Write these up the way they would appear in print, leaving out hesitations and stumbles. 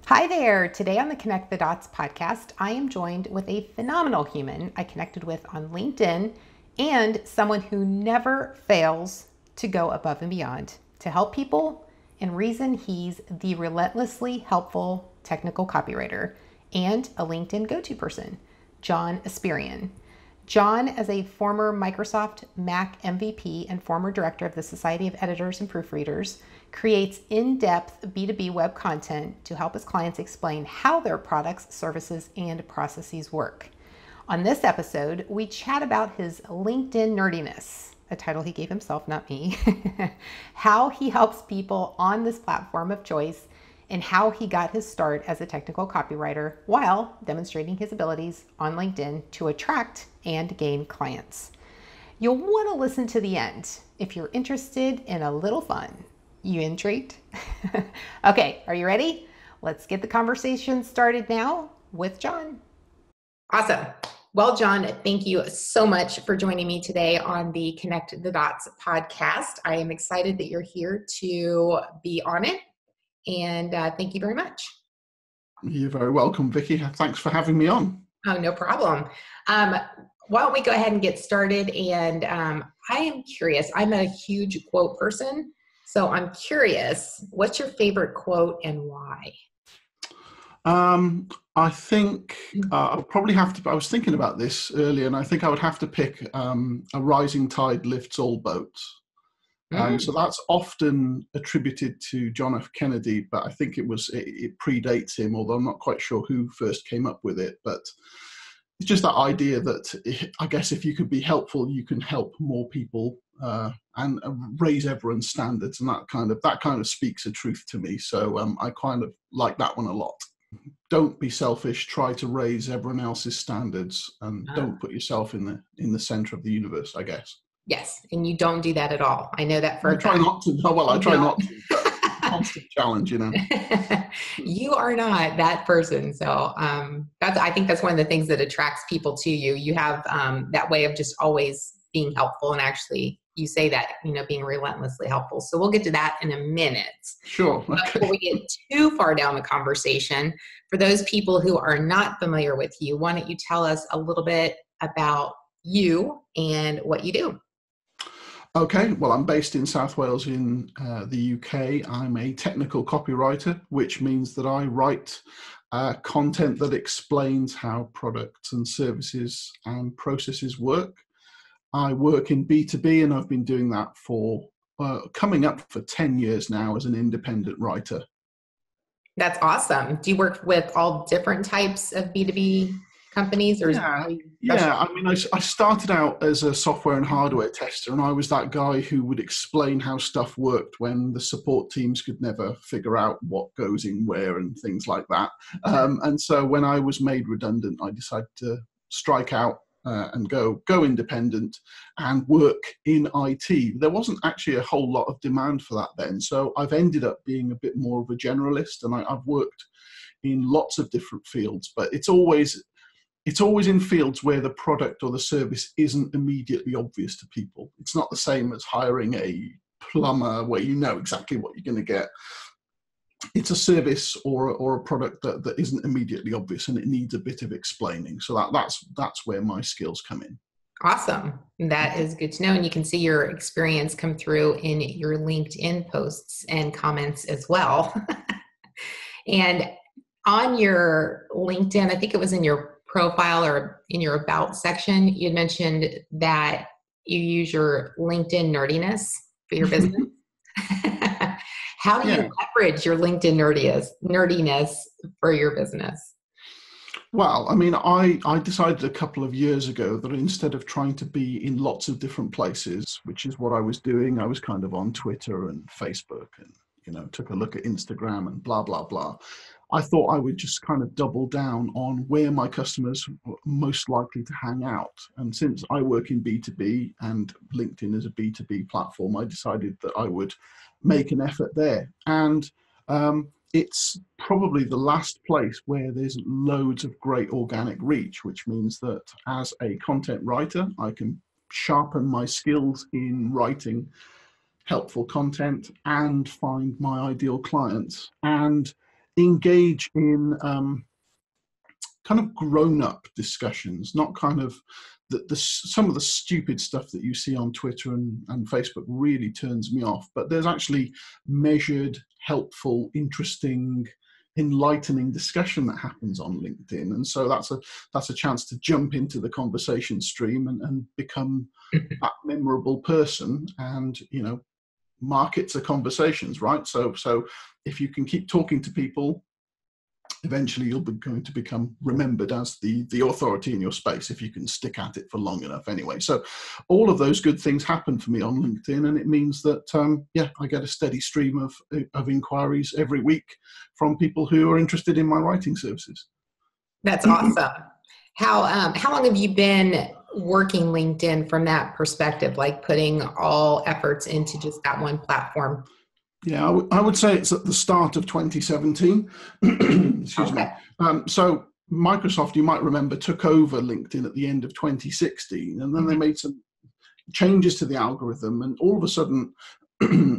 Hi there. Today on the Connect the Dots podcast, I am joined with a phenomenal human I connected with on LinkedIn and someone who never fails to go above and beyond to help people. And reason he's the relentlessly helpful technical copywriter and a LinkedIn go-to person, John Espirian. John, as a former Microsoft Mac MVP and former director of the Society of Editors and Proofreaders, creates in-depth B2B web content to help his clients explain how their products, services, and processes work. On this episode, we chat about his LinkedIn nerdiness, a title he gave himself, not me, how he helps people on this platform of choice, and how he got his start as a technical copywriter while demonstrating his abilities on LinkedIn to attract and gain clients. You'll want to listen to the end if you're interested in a little fun. You intrigued? Okay, are you ready? Let's get the conversation started now with John. Awesome. Well, John, thank you so much for joining me today on the Connect the Dots podcast. I am excited that you're here to be on it, and thank you very much. You're very welcome, Vicky. Thanks for having me on. Oh, no problem. Why don't we go ahead and get started? And I am curious. I'm a huge quote person. So I'm curious, what's your favorite quote and why? I think I'll probably have to, I was thinking about this earlier, and I think I would have to pick a rising tide lifts all boats. So that's often attributed to John F. Kennedy, but I think it predates him, although I'm not quite sure who first came up with it. But it's just that idea that I guess if you could be helpful, you can help more people and raise everyone's standards, and that kind of speaks a truth to me. So I kind of like that one a lot. Don't be selfish. Try to raise everyone else's standards, and don't put yourself in the center of the universe, I guess. Yes, and you don't do that at all. I know that for I try not to. Well, I try not to. Constant challenge, you know. You are not that person, so I think that's one of the things that attracts people to you. You have that way of just always being helpful, and actually, you say that, being relentlessly helpful. So we'll get to that in a minute. Sure. Okay. Before we get too far down the conversation, for those people who are not familiar with you, why don't you tell us a little bit about you and what you do? Okay, well, I'm based in South Wales in the UK. I'm a technical copywriter, which means that I write content that explains how products and services and processes work. I work in B2B, and I've been doing that for coming up for 10 years now as an independent writer. That's awesome. Do you work with all different types of B2B companies? Or yeah. I mean, I started out as a software and hardware tester, and I was that guy who would explain how stuff worked when the support teams could never figure out what goes in where and things like that. And so when I was made redundant, I decided to strike out and go independent and work in IT. There wasn't actually a whole lot of demand for that then, so I've ended up being a bit more of a generalist, and I've worked in lots of different fields, but it's always in fields where the product or the service isn't immediately obvious to people. It's not the same as hiring a plumber where you know exactly what you're going to get. It's a service or a product that isn't immediately obvious, and it needs a bit of explaining. So that's where my skills come in. Awesome. That is good to know. And you can see your experience come through in your LinkedIn posts and comments as well. And on your LinkedIn, I think it was in your profile or in your about section, you had mentioned that you use your LinkedIn nerdiness for your business. How do you leverage your LinkedIn nerdiness for your business? Well, I mean, I decided a couple of years ago that instead of trying to be in lots of different places, which is what I was doing, I was kind of on Twitter and Facebook and, took a look at Instagram and blah, blah, blah. I thought I would just kind of double down on where my customers were most likely to hang out. And since I work in B2B and LinkedIn is a B2B platform, I decided that I would make an effort there. And it's probably the last place where there's loads of great organic reach, which means that as a content writer, I can sharpen my skills in writing helpful content and find my ideal clients. And engage in kind of grown-up discussions, not kind of some of the stupid stuff that you see on Twitter and Facebook really turns me off. But there's actually measured, helpful, interesting, enlightening discussion that happens on LinkedIn, and so that's a chance to jump into the conversation stream and become that memorable person. And markets are conversations, right? So if you can keep talking to people, eventually you're going to become remembered as the authority in your space if you can stick at it for long enough anyway. So all of those good things happen for me on LinkedIn, and it means that I get a steady stream of inquiries every week from people who are interested in my writing services. That's awesome. How long have you been working LinkedIn from that perspective, like putting all efforts into just that one platform? Yeah, I would say it's at the start of 2017. Excuse me. So Microsoft, you might remember, took over LinkedIn at the end of 2016, and then they made some changes to the algorithm, and all of a sudden,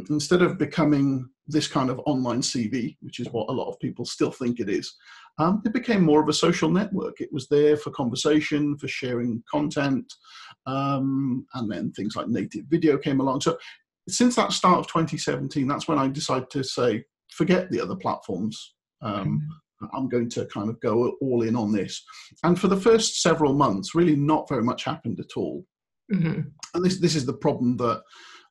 instead of becoming this kind of online CV, which is what a lot of people still think it is, it became more of a social network. It was there for conversation, for sharing content, and then things like native video came along. So since that start of 2017, that's when I decided to say, forget the other platforms. I'm going to kind of go all in on this. And for the first several months, really not very much happened at all. And this is the problem that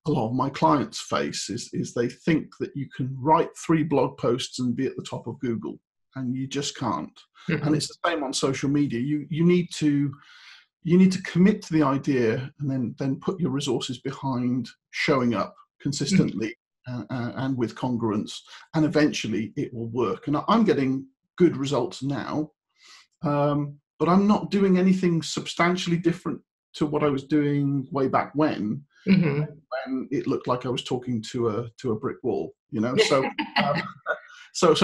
a lot of my clients face, is they think that you can write 3 blog posts and be at the top of Google, and you just can't. And it's the same on social media. You need to commit to the idea, and then put your resources behind showing up consistently and with congruence, and eventually it will work. And I'm getting good results now, but I'm not doing anything substantially different to what I was doing way back when it looked like I was talking to a brick wall, So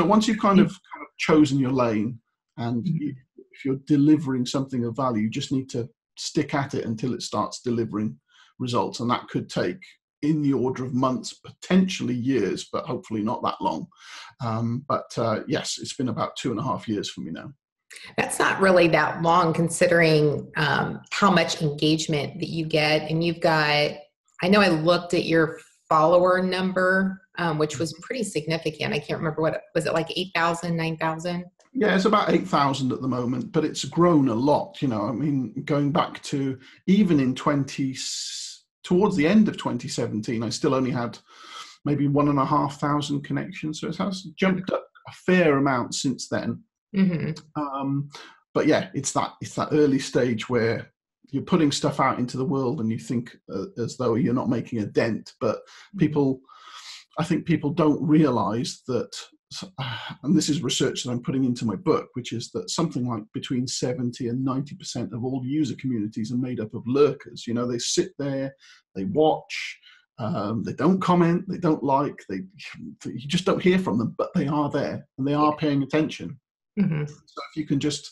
once you've kind of chosen your lane, and if you're delivering something of value, you just need to stick at it until it starts delivering results. And that could take in the order of months, potentially years, but hopefully not that long. Yes, it's been about 2.5 years for me now. That's not really that long, considering how much engagement that you get. And you've got, I know I looked at your follower number, which was pretty significant. I can't remember was it, like 8,000, 9,000? Yeah, it's about 8,000 at the moment, but it's grown a lot. I mean, going back to even in towards the end of 2017, I still only had maybe 1,500 connections. So it has jumped up a fair amount since then. But yeah, it's that early stage where you're putting stuff out into the world, and you think as though you're not making a dent. But I think people don't realize that, and this is research that I'm putting into my book, which is that something like between 70 and 90% of all user communities are made up of lurkers. They sit there, they watch, they don't comment, they don't like, you just don't hear from them, but they are there and they are paying attention. So if you can just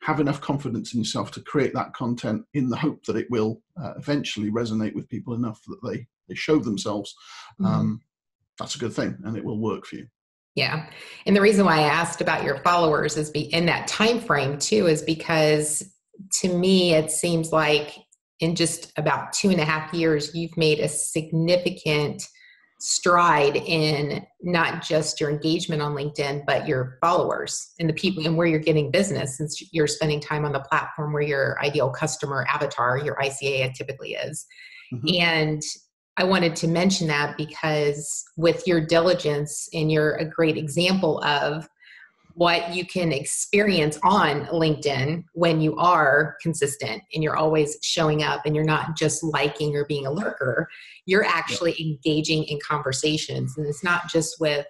have enough confidence in yourself to create that content in the hope that it will eventually resonate with people enough that they show themselves, that's a good thing, and it will work for you. Yeah. And the reason why I asked about your followers is in that time frame too, is because to me, it seems like in just about 2.5 years, you've made a significant stride in not just your engagement on LinkedIn, but your followers and the people and where you're getting business, since you're spending time on the platform where your ideal customer avatar, your ICA, typically is. And I wanted to mention that because with your diligence, and you're a great example of what you can experience on LinkedIn when you are consistent and you're always showing up and you're not just liking or being a lurker, you're actually engaging in conversations. And it's not just with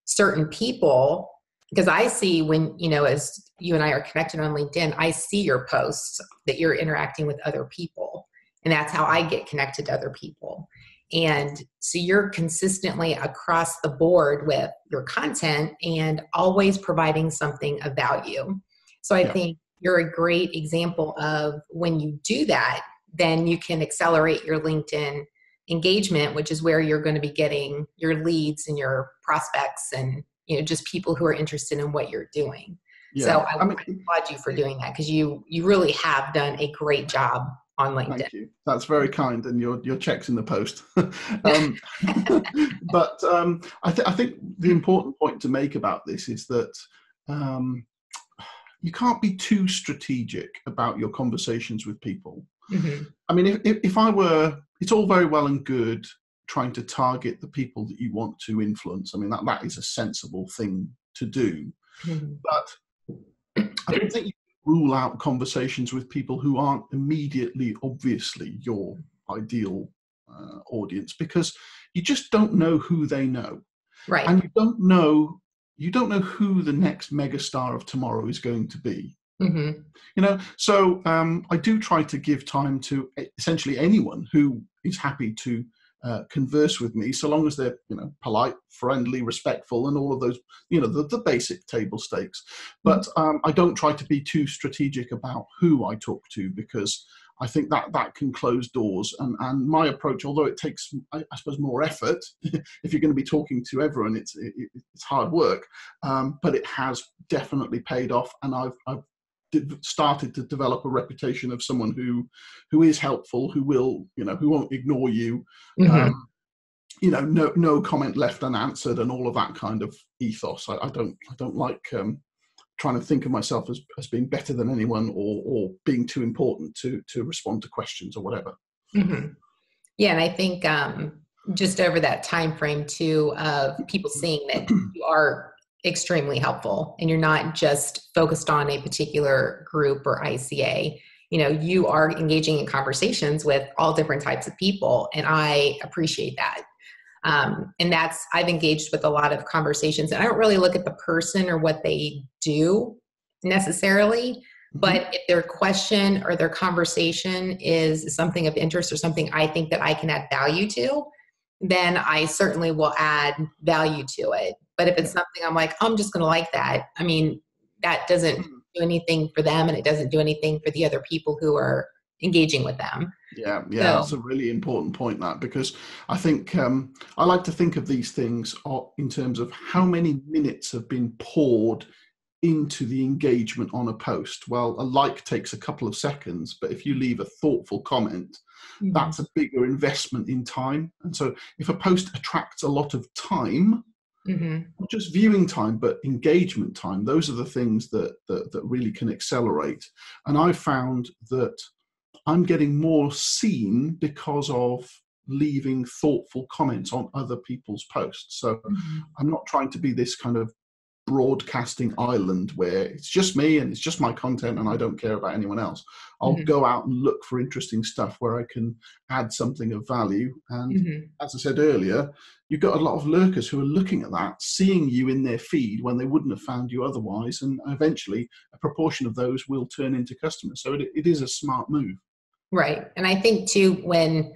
certain people, because I see when, as you and I are connected on LinkedIn, I see your posts that you're interacting with other people. And that's how I get connected to other people. And so you're consistently across the board with your content and always providing something of value. So I think you're a great example of when you do that, then you can accelerate your LinkedIn engagement, which is where you're going to be getting your leads and your prospects and, just people who are interested in what you're doing. Yeah. So I applaud you for doing that, because you really have done a great job on LinkedIn. Thank you. That's very kind, and your check's in the post. But I think the important point to make about this is that you can't be too strategic about your conversations with people. Mm-hmm. I mean, if I were, it's all very well and good trying to target the people that you want to influence. I mean, that is a sensible thing to do. Mm-hmm. But I don't think you rule out conversations with people who aren't immediately, obviously, your ideal audience, because you just don't know who they know. Right. And you don't know who the next megastar of tomorrow is going to be. Mm-hmm. So I do try to give time to essentially anyone who is happy to converse with me, so long as they're polite, friendly, respectful, and all of those the basic table stakes. But I don't try to be too strategic about who I talk to, because I think that can close doors. And my approach, although it takes, I suppose, more effort, if you're going to be talking to everyone, it's hard work, but it has definitely paid off. And I've started to develop a reputation of someone who is helpful, who will, who won't ignore you. Mm-hmm. No comment left unanswered, and all of that kind of ethos. I don't like trying to think of myself as being better than anyone, or being too important to respond to questions or whatever. Mm-hmm. Yeah, and I think just over that time frame too, of people seeing that you are extremely helpful and you're not just focused on a particular group or ICA. You are engaging in conversations with all different types of people, and I appreciate that. And I've engaged with a lot of conversations, and I don't really look at the person or what they do necessarily, mm-hmm. but if their question or their conversation is something of interest or something I think that I can add value to, then I certainly will add value to it. But if it's something I'm like, I'm just going to like that, I mean, that doesn't do anything for them, and it doesn't do anything for the other people who are engaging with them. Yeah, that's a really important point, that, because I think I like to think of these things in terms of how many minutes have been poured into the engagement on a post. Well, a like takes a couple of seconds, but if you leave a thoughtful comment, mm-hmm. that's a bigger investment in time. And so if a post attracts a lot of time, mm-hmm. not just viewing time, but engagement time, those are the things that really can accelerate. And I found that I'm getting more seen because of leaving thoughtful comments on other people's posts. So mm-hmm. I'm not trying to be this kind of broadcasting island where it's just me and it's just my content and I don't care about anyone else. I'll mm-hmm. go out and look for interesting stuff where I can add something of value. And mm-hmm. as I said earlier, you've got a lot of lurkers who are looking at that, seeing you in their feed when they wouldn't have found you otherwise. And eventually a proportion of those will turn into customers. So it is a smart move. Right. And I think too, when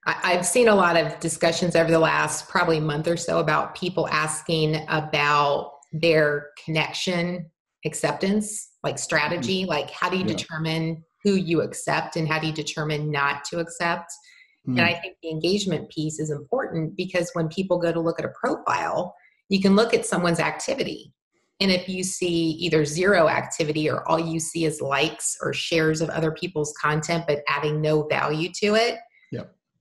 I've seen a lot of discussions over the last probably month or so about people asking about their connection acceptance, like strategy, like how do you determine who you accept and how do you determine not to accept? And I think the engagement piece is important, because when people go to look at a profile, you can look at someone's activity. And if you see either zero activity or all you see is likes or shares of other people's content, but adding no value to it,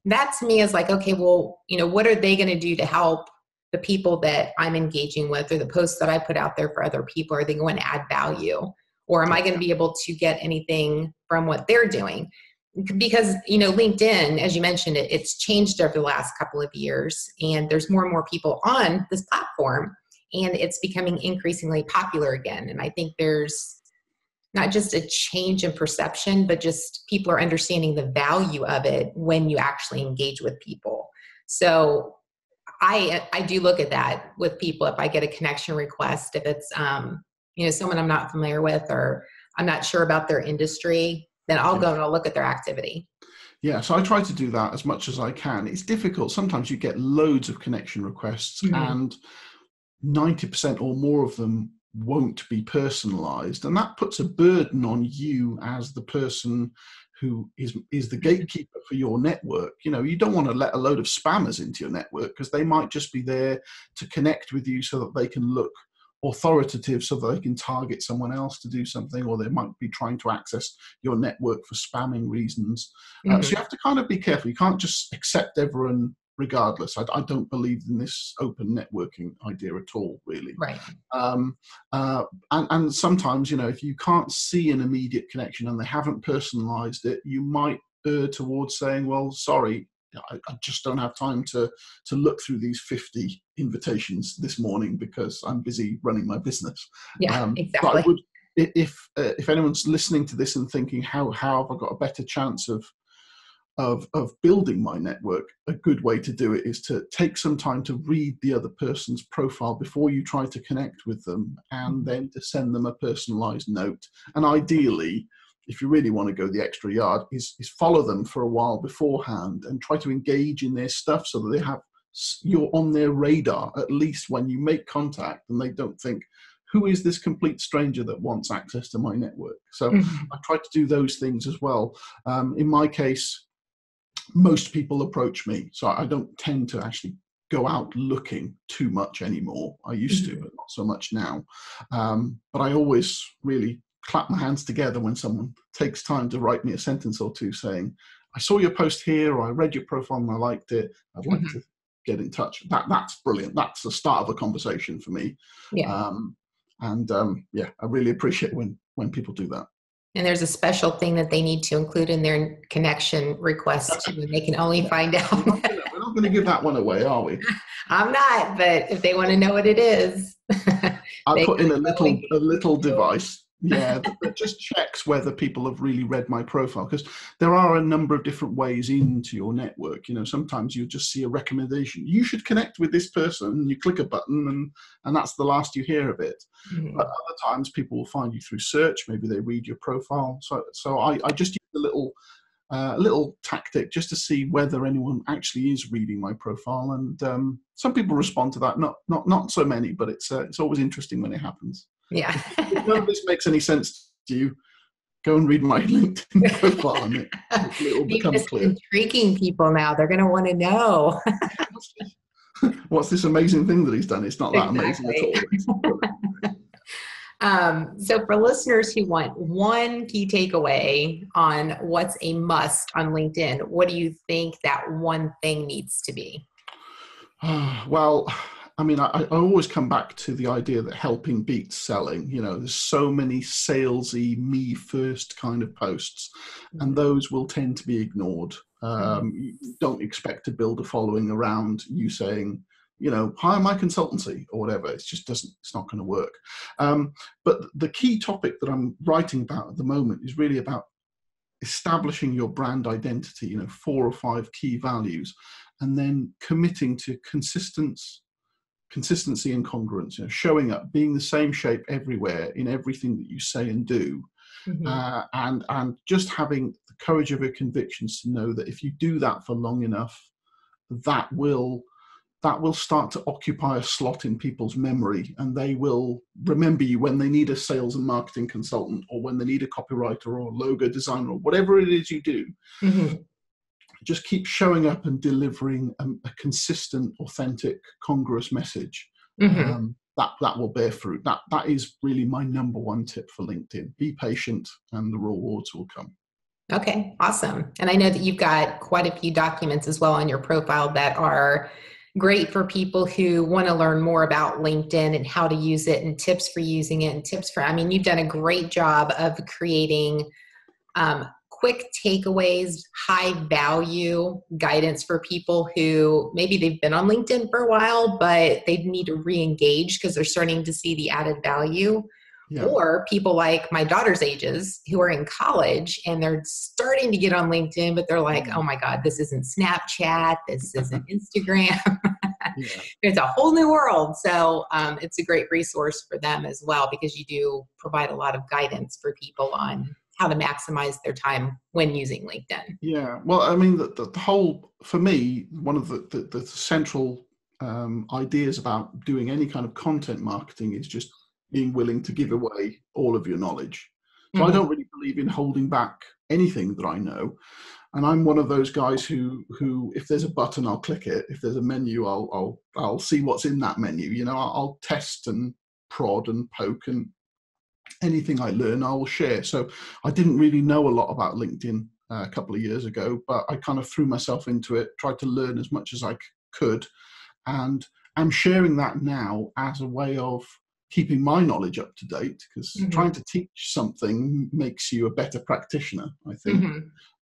that to me is like, okay, well, what are they going to do to help the people that I'm engaging with, or the posts that I put out there for other people? Are they going to add value, or am I going to be able to get anything from what they're doing? Because, LinkedIn, as you mentioned, it's changed over the last couple of years, and there's more and more people on this platform, and it's becoming increasingly popular again. And I think there's not just a change in perception, but just people are understanding the value of it when you actually engage with people. So I do look at that with people. If I get a connection request, if it's, someone I'm not familiar with, or I'm not sure about their industry, then I'll go and I'll look at their activity. Yeah, so I try to do that as much as I can. It's difficult. Sometimes you get loads of connection requests, mm-hmm. and 90% or more of them won't be personalized. And that puts a burden on you as the person who is the gatekeeper for your network. You know, you don't want to let a load of spammers into your network, because they might just be there to connect with you so that they can look authoritative, so that they can target someone else to do something, or they might be trying to access your network for spamming reasons. So you have to kind of be careful. You can't just accept everyone regardless. I don't believe in this open networking idea at all, really. Right. And sometimes, you know, if you can't see an immediate connection and they haven't personalized it, you might err towards saying, well, sorry, I just don't have time to look through these 50 invitations this morning because I'm busy running my business. Yeah, But I exactly. would, if anyone's listening to this and thinking, how have I got a better chance of building my network, a good way to do it is to take some time to read the other person's profile before you try to connect with them, and then to send them a personalized note. And ideally, if you really want to go the extra yard, is follow them for a while beforehand and try to engage in their stuff, so that they have, you're on their radar, at least when you make contact, and they don't think, who is this complete stranger that wants access to my network? So I try to do those things as well. In my case, most people approach me, so I don't tend to actually go out looking too much anymore. I used to, but not so much now. But I always really clap my hands together when someone takes time to write me a sentence or two saying, I saw your post here, or I read your profile and I liked it. I'd like to get in touch. That's brilliant. That's the start of a conversation for me. Yeah. Yeah, I really appreciate when people do that. And there's a special thing that they need to include in their connection request too, and they can only find out. We're not going to give that one away, are we? I'm not, but if they want to know what it is, I put in a little device, yeah, that just checks whether people have really read my profile, because there are a number of different ways into your network. You know, sometimes you just see a recommendation, you should connect with this person, and you click a button, and that's the last you hear of it. But other times people will find you through search. Maybe they read your profile. So I just use a little tactic just to see whether anyone actually is reading my profile, and some people respond to that. Not so many, but it's always interesting when it happens. Yeah. If none of this makes any sense to you, go and read my LinkedIn profile, and it'll become clear. Intriguing people now. They're going to want to know. What's this amazing thing that he's done? It's not that amazing at all. So for listeners who want one key takeaway on what's a must on LinkedIn, what do you think that one thing needs to be? Well, I mean, I always come back to the idea that helping beats selling. You know, there's so many salesy, me first kind of posts, and those will tend to be ignored. You don't expect to build a following around you saying, you know, hire my consultancy or whatever. It's not going to work. But the key topic that I'm writing about at the moment is really about establishing your brand identity, you know, 4 or 5 key values, and then committing to consistency and congruence, you know, showing up, being the same shape everywhere in everything that you say and do. And just having the courage of your convictions to know that if you do that for long enough, that will start to occupy a slot in people's memory, and they will remember you when they need a sales and marketing consultant, or when they need a copywriter or a logo designer, or whatever it is you do. Just keep showing up and delivering a consistent, authentic, congruous message. That will bear fruit. That is really my number one tip for LinkedIn. Be patient, and the rewards will come. Okay, awesome. And I know that you've got quite a few documents as well on your profile that are great for people who want to learn more about LinkedIn and how to use it, and tips for using it, and tips for, I mean, you've done a great job of creating quick takeaways, high value guidance for people who maybe they've been on LinkedIn for a while, but they need to re-engage because they're starting to see the added value. Yeah. Or people like my daughter's ages who are in college and they're starting to get on LinkedIn, but they're like, oh my God, this isn't Snapchat. This isn't Instagram. It's a whole new world. So it's a great resource for them as well, because you do provide a lot of guidance for people on how to maximize their time when using LinkedIn. Yeah, well, I mean, the whole, for me, one of the central ideas about doing any kind of content marketing is just being willing to give away all of your knowledge. So I don't really believe in holding back anything that I know. And I'm one of those guys who if there's a button, I'll click it. If there's a menu, I'll see what's in that menu. You know, I'll test and prod and poke, and anything I learn, I will share. So I didn't really know a lot about LinkedIn a couple of years ago, but I kind of threw myself into it, tried to learn as much as I could, and I'm sharing that now as a way of keeping my knowledge up to date, because trying to teach something makes you a better practitioner, I think.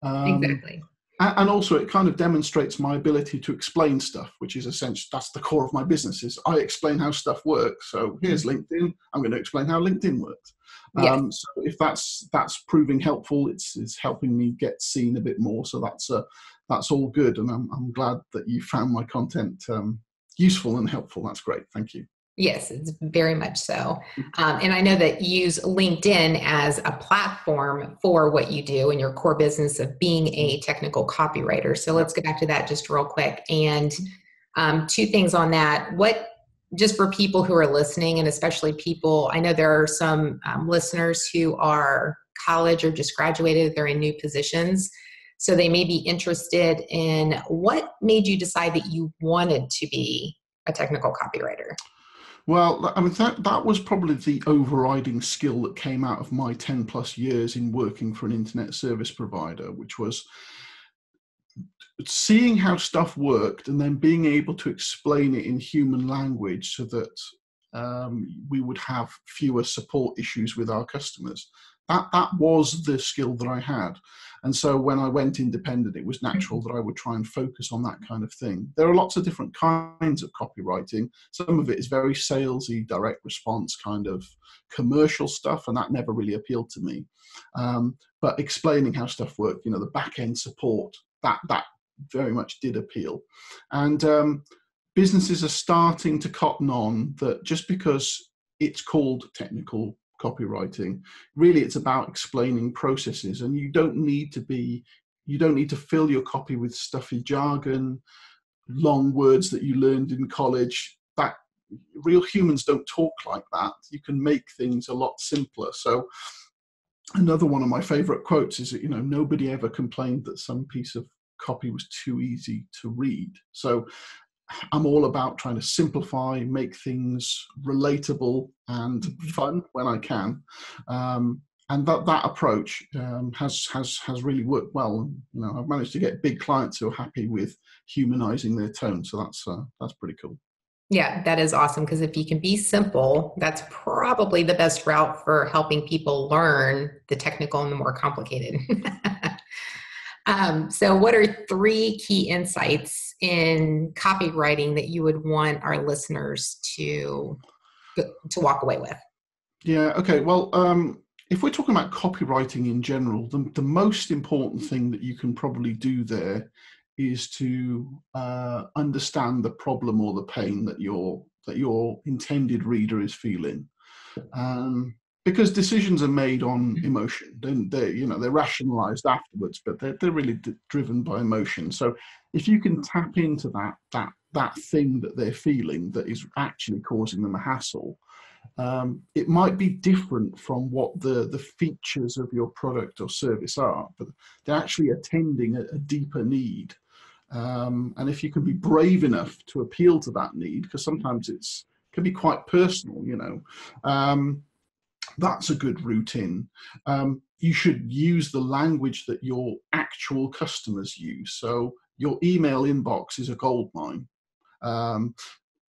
Exactly. And also it kind of demonstrates my ability to explain stuff, which is essentially, that's the core of my business, is I explain how stuff works. So here's LinkedIn, I'm going to explain how LinkedIn works. Yes. So if that's proving helpful, it's helping me get seen a bit more. So that's all good. And I'm glad that you found my content useful and helpful. That's great. Thank you. Yes, it's very much so. And I know that you use LinkedIn as a platform for what you do in your core business of being a technical copywriter. So let's go back to that just real quick. And two things on that. Just for people who are listening, and especially people, I know there are some listeners who are college or just graduated, they're in new positions. So they may be interested in what made you decide that you wanted to be a technical copywriter. Well, I mean, that was probably the overriding skill that came out of my 10 plus years in working for an internet service provider, which was seeing how stuff worked and then being able to explain it in human language so that we would have fewer support issues with our customers. That was the skill that I had. And so when I went independent, it was natural that I would try and focus on that kind of thing. There are lots of different kinds of copywriting. Some of it is very salesy, direct response kind of commercial stuff, and that never really appealed to me. But explaining how stuff worked, you know, the back end support, that very much did appeal. And businesses are starting to cotton on that just because it's called technical copywriting, really it's about explaining processes, and you don't need to fill your copy with stuffy jargon, long words that you learned in college. That real humans don't talk like that. You can make things a lot simpler. So another one of my favorite quotes is that, you know, nobody ever complained that some piece of copy was too easy to read. So I'm all about trying to simplify, make things relatable and fun when I can, and that approach has really worked well. And, you know, I've managed to get big clients who are happy with humanizing their tone, so that's pretty cool. Yeah, that is awesome, because if you can be simple, that's probably the best route for helping people learn the technical and the more complicated. So what are 3 key insights in copywriting that you would want our listeners to walk away with? Yeah, okay. Well, if we're talking about copywriting in general, the most important thing that you can probably do there is to understand the problem or the pain that your intended reader is feeling. Because decisions are made on emotion, then they're rationalized afterwards, but they're really driven by emotion. So if you can tap into that thing that they're feeling that is actually causing them a hassle, it might be different from what the features of your product or service are, but they're actually attending a deeper need. And if you can be brave enough to appeal to that need, because sometimes it can be quite personal, you know, that's a good route in. You should use the language that your actual customers use. So your email inbox is a goldmine.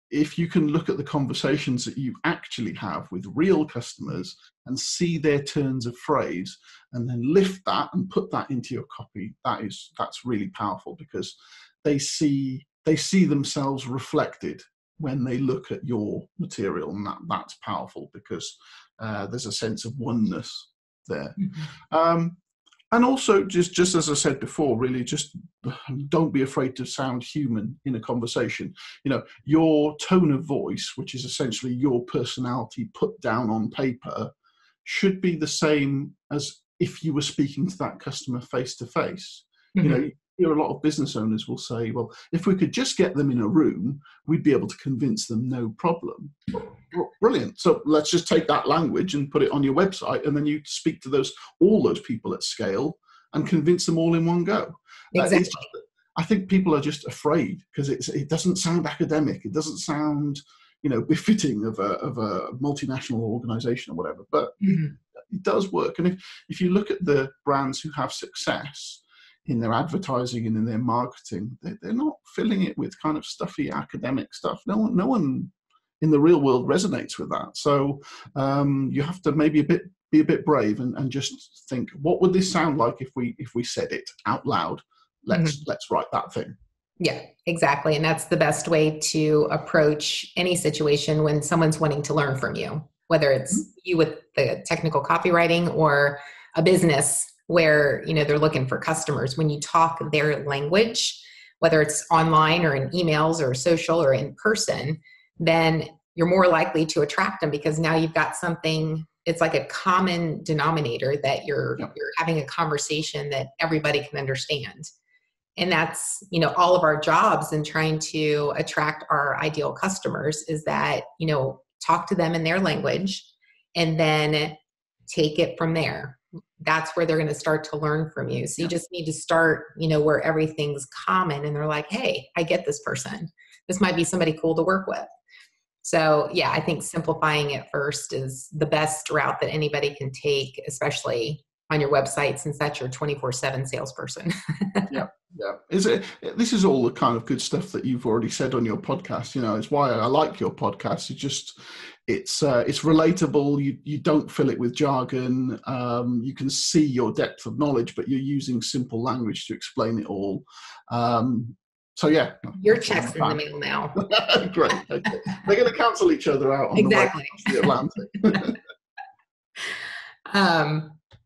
If you can look at the conversations that you actually have with real customers and see their turns of phrase, and then lift that and put that into your copy, that's really powerful, because they see themselves reflected when they look at your material, and that's powerful, because there's a sense of oneness there. And also, just as I said before, really just don't be afraid to sound human in a conversation. You know, your tone of voice, which is essentially your personality put down on paper, should be the same as if you were speaking to that customer face to face. You know, a lot of business owners will say, well, if we could just get them in a room, we'd be able to convince them, no problem. Brilliant. So let's just take that language and put it on your website, and then you speak to all those people at scale, and convince them all in one go. Exactly. I think people are just afraid because it doesn't sound academic. It doesn't sound, befitting of a multinational organization or whatever. But it does work. And if you look at the brands who have success in their advertising and in their marketing, they're not filling it with kind of stuffy academic stuff. No one in the real world resonates with that. So you have to maybe be a bit brave and just think, what would this sound like if we said it out loud? Let's write that thing. Yeah, exactly. And that's the best way to approach any situation when someone's wanting to learn from you, whether it's you with the technical copywriting or a business where, they're looking for customers. When you talk their language, whether it's online or in emails or social or in person, then you're more likely to attract them because now you've got something, it's like a common denominator that you're having a conversation that everybody can understand. And that's, all of our jobs in trying to attract our ideal customers is that, talk to them in their language and then take it from there. That's where they're going to start to learn from you. So you just need to start, where everything's common and they're like, hey, I get this person. This might be somebody cool to work with. So yeah, I think simplifying it first is the best route that anybody can take, especially on your website, since that's your 24/7 salesperson. Yeah. This is all the kind of good stuff that you've already said on your podcast. It's why I like your podcast. It's relatable. You don't fill it with jargon. You can see your depth of knowledge, but you're using simple language to explain it all. So yeah, your check's in the mail now. Great. Okay. They're going to cancel each other out on the way across the Atlantic.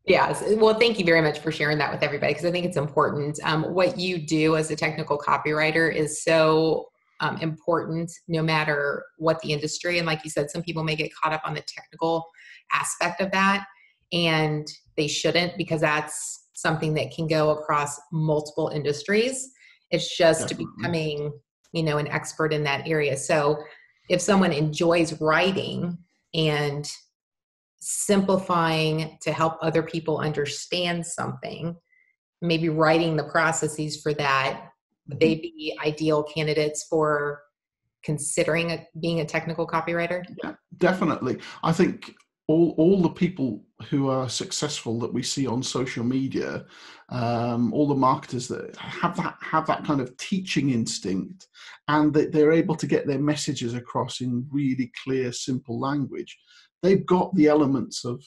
Yes. Well, thank you very much for sharing that with everybody because I think it's important. What you do as a technical copywriter is so important no matter what the industry. And like you said, some people may get caught up on the technical aspect of that and they shouldn't because that's something that can go across multiple industries. It's just to becoming, an expert in that area. So if someone enjoys writing and simplifying to help other people understand something, maybe writing the processes for that, would they be ideal candidates for considering being a technical copywriter? Yeah, definitely. I think all the people who are successful that we see on social media, all the marketers that have that kind of teaching instinct, and that they're able to get their messages across in really clear, simple language. They've got the elements of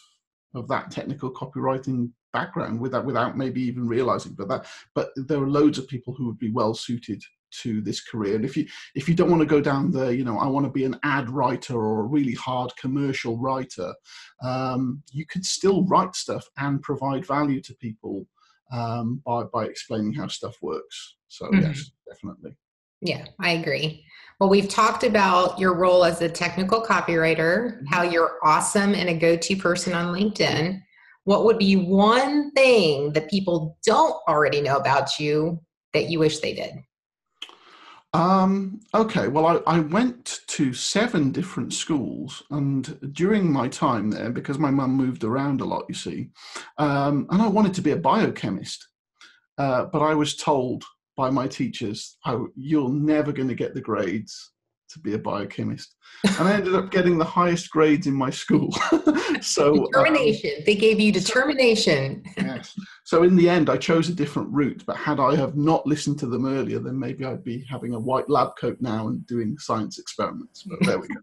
that technical copywriting background without maybe even realizing. But there are loads of people who would be well suited to this career. And if you don't want to go down the, I want to be an ad writer or a really hard commercial writer, you could still write stuff and provide value to people by explaining how stuff works. So yes, definitely. Yeah, I agree. Well, we've talked about your role as a technical copywriter, how you're awesome and a go-to person on LinkedIn. What would be one thing that people don't already know about you that you wish they did? Okay, well, I went to 7 different schools, and during my time there, because my mum moved around a lot, you see, and I wanted to be a biochemist, but I was told by my teachers, you're never going to get the grades to be a biochemist. And I ended up getting the highest grades in my school. So determination. They gave you determination. Yes. So in the end, I chose a different route. But had I have not listened to them earlier, then maybe I'd be having a white lab coat now and doing science experiments. But there we go.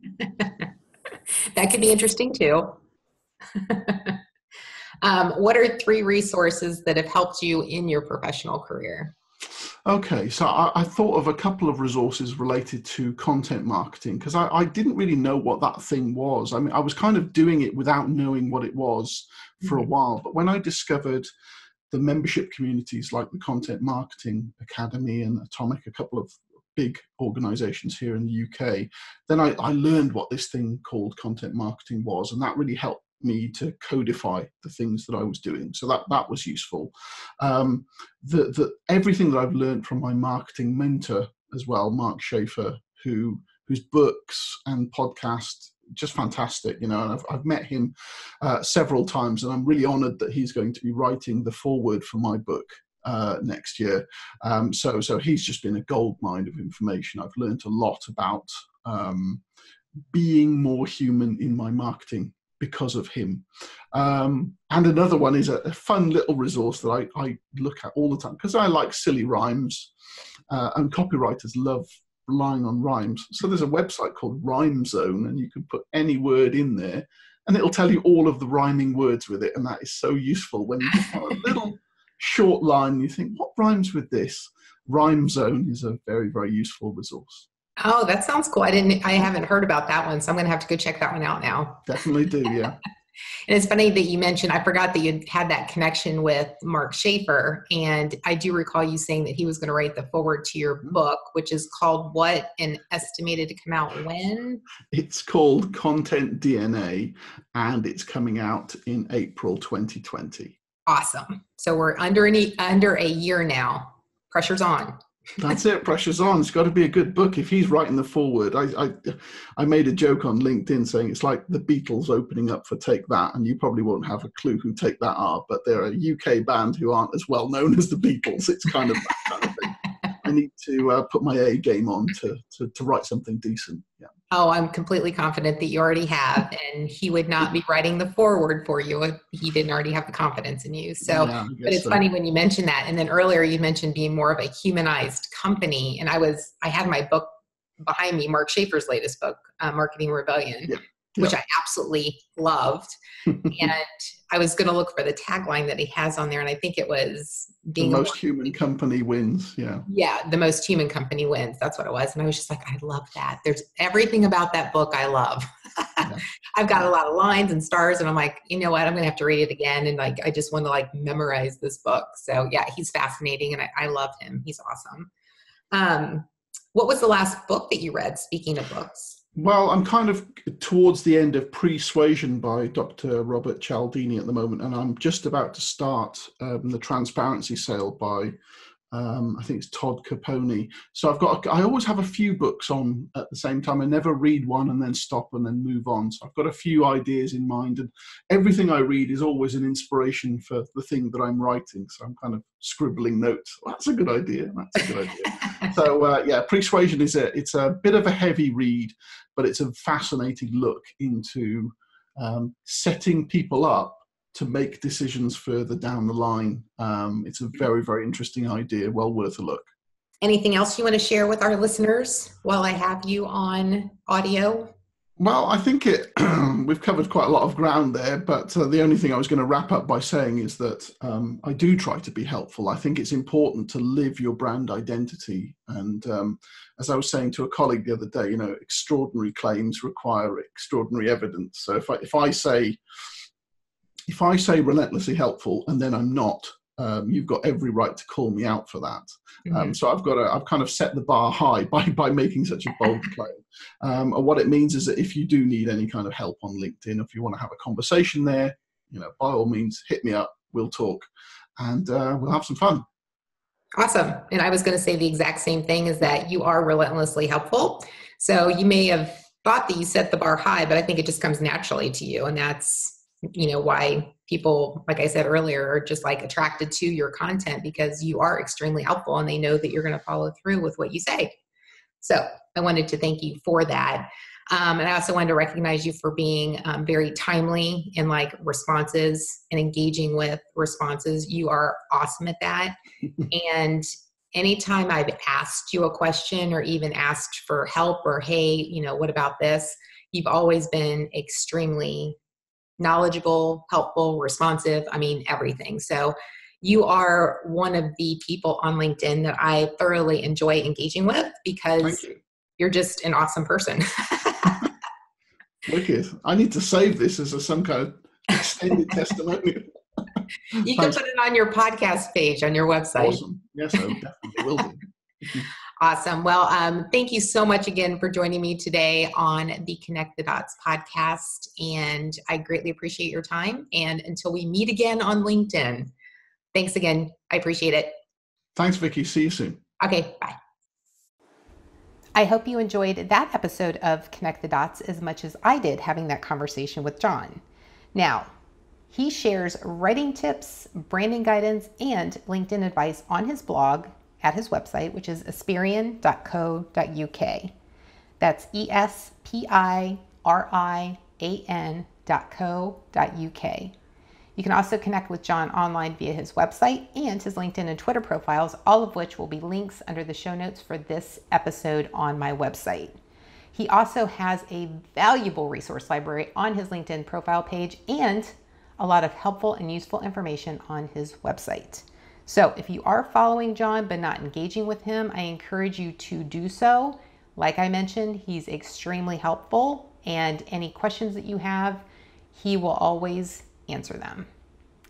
That could be interesting too. What are 3 resources that have helped you in your professional career? Okay, so I thought of a couple of resources related to content marketing because I didn't really know what that thing was. I mean, I was kind of doing it without knowing what it was for a while. But when I discovered the membership communities like the Content Marketing Academy and Atomic, a couple of big organizations here in the UK, then I learned what this thing called content marketing was. And that really helped me to codify the things that I was doing. So that was useful. Everything that I've learned from my marketing mentor as well, Mark Schaefer, whose books and podcast just fantastic, and I've met him several times, and I'm really honored that he's going to be writing the foreword for my book next year. So he's just been a gold mine of information. I've learned a lot about being more human in my marketing because of him. And another one is a fun little resource that I look at all the time because I like silly rhymes, and copywriters love relying on rhymes. So there's a website called Rhyme Zone, and you can put any word in there and it'll tell you all of the rhyming words with it. And that is so useful when you just want a little short line, you think, what rhymes with this? Rhyme Zone is a very, very useful resource. Oh, that sounds cool. I haven't heard about that one, so I'm going to have to go check that one out now. Definitely do, yeah. And it's funny that you mentioned, I forgot that you had that connection with Mark Schaefer. And I do recall you saying that he was going to write the foreword to your book, which is called what and estimated to come out when? It's called Content DNA, and it's coming out in April 2020. Awesome. So we're under a year now. Pressure's on. That's it. Pressure's on. It's got to be a good book. If he's writing the foreword, I made a joke on LinkedIn saying it's like the Beatles opening up for Take That, and you probably won't have a clue who Take That are, but they're a UK band who aren't as well known as the Beatles. It's kind of that kind of thing. I need to put my A game on to write something decent. Yeah. Oh, I'm completely confident that you already have, and he would not be writing the foreword for you if he didn't already have the confidence in you. So, yeah, but it's funny when you mention that. And then earlier you mentioned being more of a humanized company. And I had my book behind me, Mark Schaefer's latest book, Marketing Rebellion, which I absolutely loved. And I was going to look for the tagline that he has on there. And I think it was being the most human company wins. Yeah. Yeah. The most human company wins. That's what it was. And I was just like, I love that. There's everything about that book I love. I've got a lot of lines and stars, and I'm like, you know what? I'm going to have to read it again. And like, I just want to memorize this book. So yeah, he's fascinating. And I love him. He's awesome. What was the last book that you read? Speaking of books. Well, I'm kind of towards the end of Persuasion by Dr. Robert Cialdini at the moment, and I'm just about to start The Transparency Sale by, I think it's Todd Caponi. So I always have a few books on at the same time. I never read one and then stop and then move on. So I've got a few ideas in mind, and everything I read is always an inspiration for the thing that I'm writing. So I'm kind of scribbling notes. Well, that's a good idea. That's a good idea. So yeah, Persuasion it's a bit of a heavy read, but it's a fascinating look into setting people up to make decisions further down the line. It's a very, very interesting idea, well worth a look. Anything else you want to share with our listeners while I have you on audio? Well, I think we've covered quite a lot of ground there, but the only thing I was going to wrap up by saying is that I do try to be helpful. I think it's important to live your brand identity. And as I was saying to a colleague the other day, extraordinary claims require extraordinary evidence. So if I say relentlessly helpful and then I'm not, you've got every right to call me out for that. So I've kind of set the bar high by making such a bold claim. And what it means is that if you do need any kind of help on LinkedIn, if you want to have a conversation there, by all means, hit me up, we'll talk, and we'll have some fun. Awesome. And I was going to say the exact same thing, is that you are relentlessly helpful. So you may have thought that you set the bar high, but I think it just comes naturally to you. And that's why people, like I said earlier, are just attracted to your content, because you are extremely helpful and they know that you're going to follow through with what you say. So I wanted to thank you for that. And I also wanted to recognize you for being very timely in responses and engaging with responses. You are awesome at that. And anytime I've asked you a question or even asked for help or, hey, what about this? You've always been extremely knowledgeable, helpful, responsive. I mean, everything. So you are one of the people on LinkedIn that I thoroughly enjoy engaging with, because you're just an awesome person. Wicked. I need to save this as some kind of extended testimonial. You can put it on your podcast page on your website. Awesome. Yes, I definitely will do. Awesome. Well, thank you so much again for joining me today on the Connect the Dots podcast. And I greatly appreciate your time. And until we meet again on LinkedIn, thanks again. I appreciate it. Thanks, Vicky. See you soon. Okay. Bye. I hope you enjoyed that episode of Connect the Dots as much as I did having that conversation with John. Now, he shares writing tips, branding guidance, and LinkedIn advice on his blog at his website, which is espirian.co.uk. That's espirian.co.uk. You can also connect with John online via his website and his LinkedIn and Twitter profiles, all of which will be links under the show notes for this episode on my website. He also has a valuable resource library on his LinkedIn profile page and a lot of helpful and useful information on his website. So if you are following John but not engaging with him, I encourage you to do so. Like I mentioned, he's extremely helpful, and any questions that you have, he will always answer them.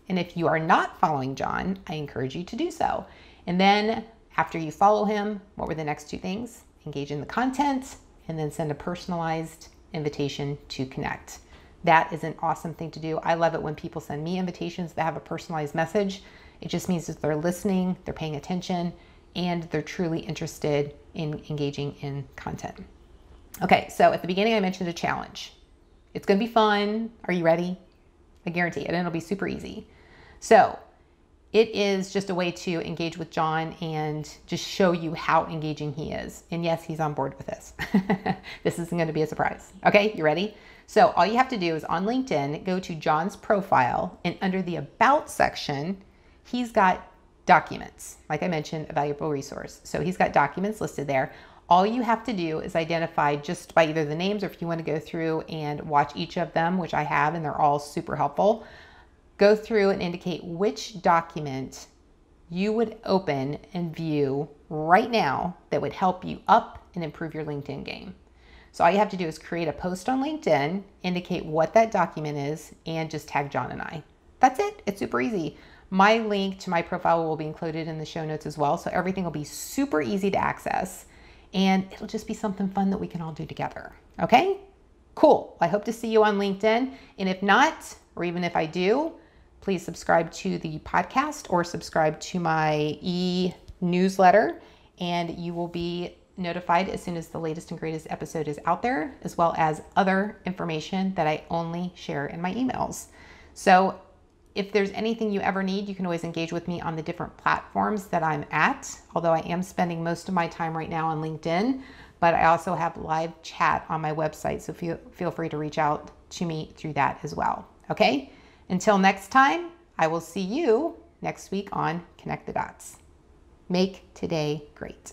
And if you are not following John, I encourage you to do so. And then after you follow him, what were the next two things? Engage in the content and then send a personalized invitation to connect. That is an awesome thing to do. I love it when people send me invitations that have a personalized message. It just means that they're listening, they're paying attention, and they're truly interested in engaging in content. Okay, so at the beginning I mentioned a challenge. It's gonna be fun. Are you ready? I guarantee it, and it'll be super easy. So it is just a way to engage with John and just show you how engaging he is. And yes, he's on board with this. This isn't going to be a surprise. Okay, you ready? So all you have to do is on LinkedIn, go to John's profile, and under the About section, he's got documents. Like I mentioned, a valuable resource. So he's got documents listed there. All you have to do is identify just by either the names, or if you want to go through and watch each of them, which I have, and they're all super helpful, go through and indicate which document you would open and view right now that would help you up and improve your LinkedIn game. So all you have to do is create a post on LinkedIn, indicate what that document is, and just tag John and I. That's it. It's super easy. My link to my profile will be included in the show notes as well, so everything will be super easy to access. And it'll just be something fun that we can all do together. Okay? Cool. I hope to see you on LinkedIn. And if not, or even if I do, please subscribe to the podcast or subscribe to my e-newsletter, and you will be notified as soon as the latest and greatest episode is out there, as well as other information that I only share in my emails. So if there's anything you ever need, you can always engage with me on the different platforms that I'm at, although I am spending most of my time right now on LinkedIn, but I also have live chat on my website, so feel free to reach out to me through that as well. Okay? Until next time, I will see you next week on Connect the Dots. Make today great.